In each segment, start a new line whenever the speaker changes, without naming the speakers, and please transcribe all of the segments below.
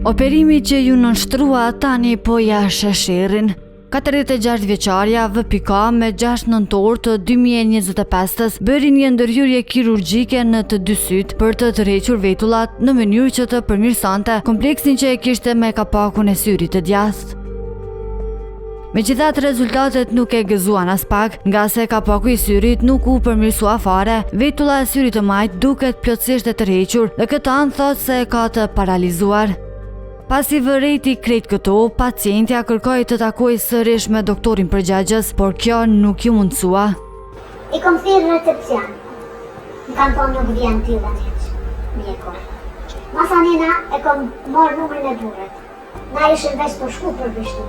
Operimi që ju nënshtrua tani po ja sheshirin. 46 vjeçarja VPK me 6 nëntor të 2025 bëri një ndërhyrje kirurgjike në të dy syt për të tërhequr vetullat në mënyrë që të përmirësonte kompleksin që e kishte me kapakun e syrit të djathtë. Megjithatë, rezultatet nuk e gëzuan as pak, nga se kapaku i syrit nuk u përmirësua fare, vetulla e syrit të majt duket plotësisht e tërhequr dhe këtë anë thot se e ka të paralizuar. Pasi vërejti krejt këto, pacientja kërkoi të takojë sërish me doktorin përgjegjës, por kjo nuk ju mundsua.
I kom thirrë në recepcion. Më kanë thonë nuk vjen tilla hiç. Mjeko. Masanina e kom marrë numrin e burrit. Na ishim veç për shku për vishtu.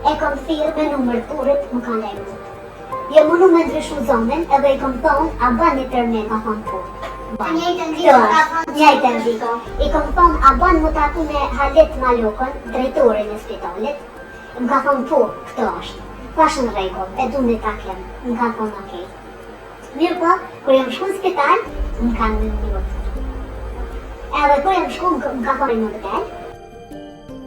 E kom thirrë me numër të burrit, më kanë lejur. Jo mundu me ndryshu zonën, edhe i kom thonë, a bani termin, ka thonë po. Njëjtën ditë. I kom thonë, a ban më taku me Halit Malokën, drejtorin e spitalit. Më ka thonë po, këto është. Thash në rregull, e du me ta kem. Më ka thonë okej. Mirë po, kur jam shku në spital, më kanë në minutë. Edhe kur jam shku, më ka thonë në del.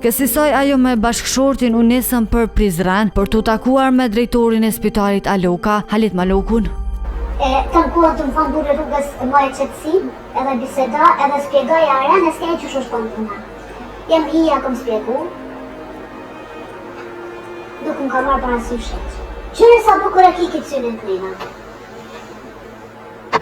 Kësisoj ajo me bashkëshortin u nisën për Prizren për të takuar me drejtorin e spitalit Aloka, Halit Malokun.
Kam kohë të më thonë burë rrugës më e qëtësi, edhe biseda, edhe spjegoj aren e s'kej që shtonë puna. Jem hija kom spjegu, duk më ka marrë parasysh sheq. Qyre sa bukur e ki këtë synin të nina.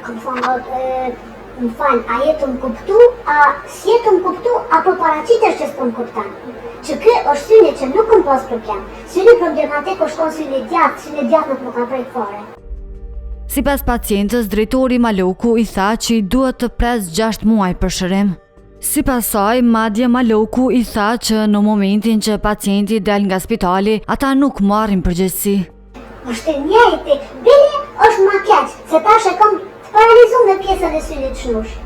Kom thonë, më falë, a jetë më kuptu, a s'jetë më kuptu, apo paraqitesh që s'po më kuptan. Që kë është syni që nuk më pas problem. Syni problematik është konë syni djatë nuk më ka prejtë fare.
Sipas pacientës, drejtori Maloku i tha që i duhet të pres 6 muaj për shërim. Sipas saj, madje Maloku i tha që në momentin që pacienti del nga spitali, ata nuk marrin përgjegjësi.
Është njëjti, bile është ma keq, se tash e kam të paralizu me pjesën e synit shnush.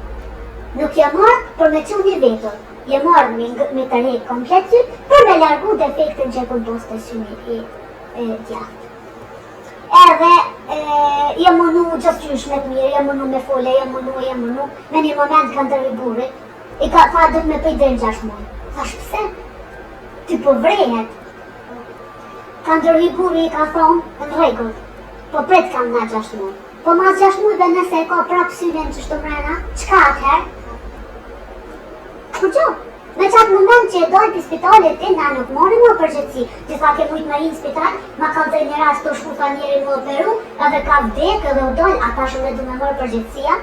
Nuk jam marrë për me quni vetur, jam marrë me të rejtë komplet syt për me largu defektin që kom post të synit e djathtë. Edhe jam mundu gjasqysh me të mirë, jam mundu me fole, jam mundu, me një moment kanë të burit, i ka tha dhët me pëj dhe në 6 muaj. Thash pse? Ti po vrehet. Kanë të burit i ka thonë, në rregull, po pret kam nga 6 muaj. Po mas 6 muaj dhe nëse e ka prapë syrin që shto mrena, qka atëherë? Po gjo? Me qatë moment që e dojnë për spitalit, na nuk morim më përgjithsi. Gjitha ke mujtë ma i në spital, ma kanë të një rast të shkuta njeri më operu, edhe ka vdek edhe u dojnë, ata shumë dhe du me mërë përgjithsia.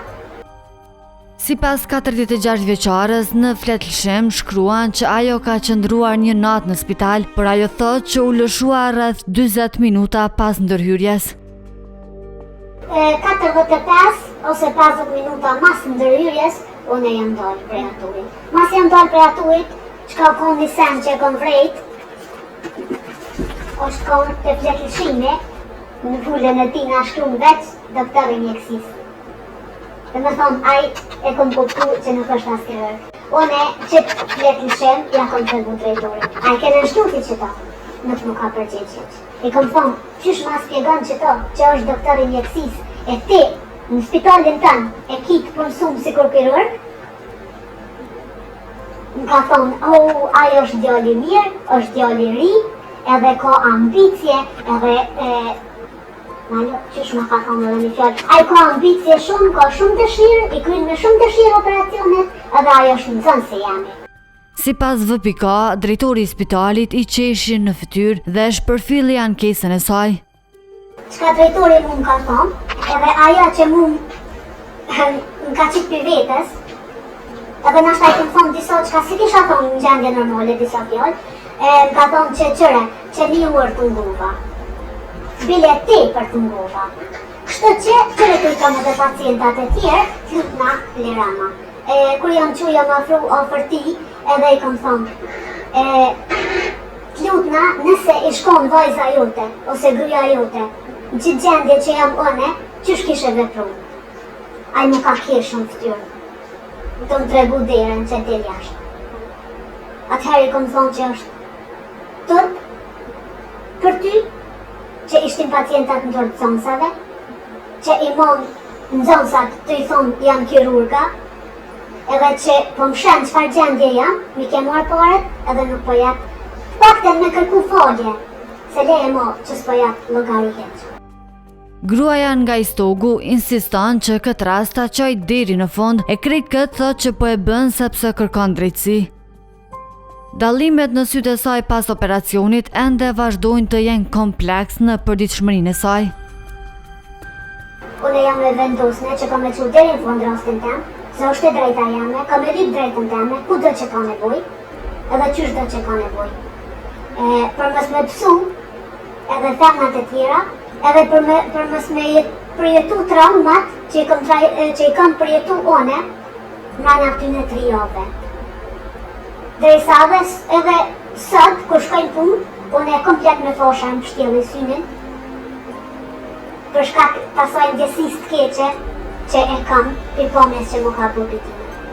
Sipas 46 vjeçares, në fletëlshim shkruan që ajo ka qëndruar një natë në spital, por ajo thot që u lëshua rreth 40 minuta pas ndërhyrjes.
45 ose 50 minuta mas ndërhyrjes, unë jam dalë prej aturit. Mas jam dalë prej aturit, që ka konë një sen që e kom vrejt, është konë të fletëlshime, në vullën e tina shkruan veç doktorin mjekësis. Dhe me thonë, aj e kom kuptu që nuk është as kirurg. Unë që të fletëlshim, ja kom të regu drejtorit. Aj ke në shtuti që to, nuk më ka përgjegjit. I kom thonë, qysh ma spjegon që to, që është doktorin mjekësis, e ti, në spitalin tënë, e ki të punësum si kur kirurg, më ka thonë, ajo është djali mirë, është djali ri, edhe ka ambicje, edhe, malo, qysh më ka thonë edhe një fjallë, ajo ka ambicje shumë, ka shumë dëshirë, i krynë me shumë dëshirë operacionet, edhe ajo është në zënë se jemi.
Sipas VPK, drejtori i spitalit i qeshin në fytyrë dhe shpërfilli ankesën e saj.
Qka drejtori mu më ka thonë, edhe ajo që mu më ka qitë për vetës, edhe nashta i këmë thonë disa qka si kisha thonë në gjendje normale, disa fjallë, më ka thonë që qëre, që një uër të ngova, bile ti për të ngova. Kështë që qëre të i tonë dhe pacientat e tjerë, flutna lirama. Kur jam që jam afru ofër ti, edhe i këmë thonë, flutna nëse i shkon vajza jote, ose gruja jote, në që gjendje që jam one, qysh kishe vepru? Aj mu ka kishë në ftyrë, të më tregu derën që del jashtë. Atëherë i kom thonë që është turp për ty, që ishtin pacientat në tërë zonësave, që i mon në zonësat të i thonë jam kirurga, edhe që po më shenë çfarë gjendje jam, mi ke marrë paret edhe nuk po jep. Pakten me kërku falje, se leje mo që s'po jep llogari heq.
Gruaja nga Istogu insiston që këtë rast ta çoj deri në fund e krejt këtë thot që po e bën sepse kërkon drejtësi. Dallimet në sytë e saj pas operacionit ende vazhdojnë të jenë kompleks në përditshmërinë e saj.
Unë jam e vendosme që kam e që deri në fund rastin tem, se është e drejta jame, kam e lyp drejtën teme, ku do që ka nevoj, edhe qysh do që ka nevoj. Për mës me pësu, edhe femnat e tjera, edhe për mës me përjetu traumat që i kam përjetu one, mrana këtyne 3 javë. Drejsa edhe sot, kur shkojnë punë, unë e komplet me fosha në pështjeli synin, për shkak të asaj ndjesisë të keqe që e kam për pomjes që mu ka bërë time.